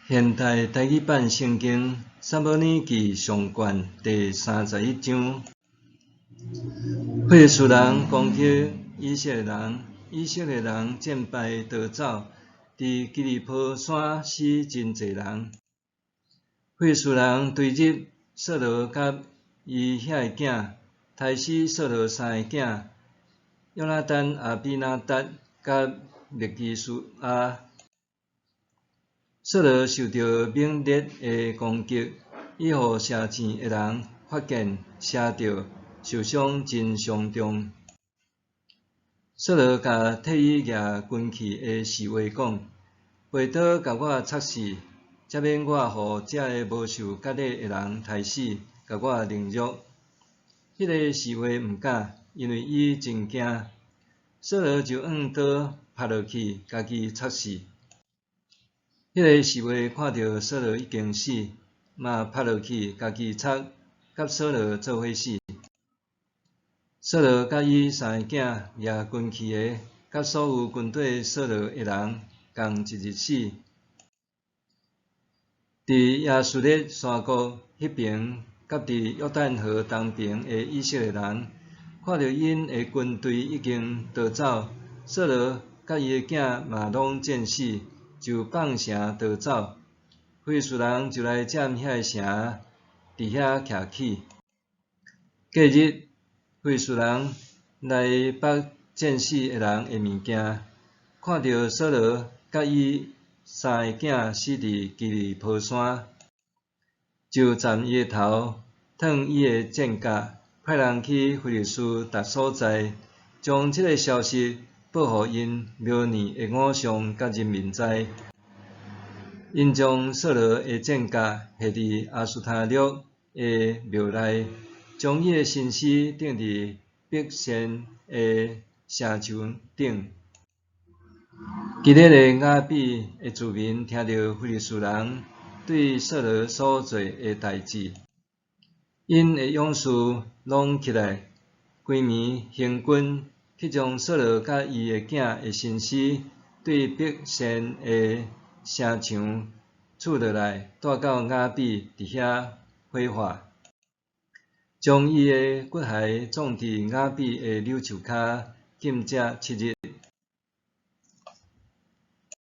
现代台语版圣经撒母耳记上卷第31章。费斯人攻击以色列人，以色列人战败逃走，伫基利波山死真侪人。费斯人追入扫罗甲伊遐个囝，杀死扫罗3个囝约拿单、阿比拿达甲麦基苏亚。扫罗受到猛烈的攻击，伊互射箭的人发现射着，受伤真伤重。扫罗甲替伊举军器的侍卫讲：“背刀甲我插死，才免我互这个无受割礼的人杀死，甲我凌辱。”迄个侍卫毋敢，因为伊真惊。扫罗就用刀拍落去，家己插死。迄个侍卫看到扫罗已经死，嘛拍落去，家己插，甲扫罗做伙死。扫罗甲伊3个囝举军器的，甲所有军队扫罗的人共一日死。伫亚述列山谷迄边，甲伫约旦河东边的以色列人，看到因的军队已经逃走，扫罗甲伊的囝嘛拢战死，就放城逃走。非利士人就来占遐个城，伫遐徛起。隔日，非利士人来拔战死的人的物件，看到扫罗甲伊3个囝死伫基利波山，就斩伊的头，烫伊的剑甲，派人去非利士达所在，将这个消息报予因庙内的偶像甲人民知。因将扫罗的剑甲下伫阿斯塔略的庙内，将伊的身尸钉伫北线的城墙顶。基列的雅比的居民听到非利士人对扫罗所做的代志，因的勇士拢起来，规暝行军去将扫罗甲伊的囝的身尸对北线的城墙取落来，带到雅比伫遐火化，将伊的骨骸葬伫雅比的柳树骹，禁食7日。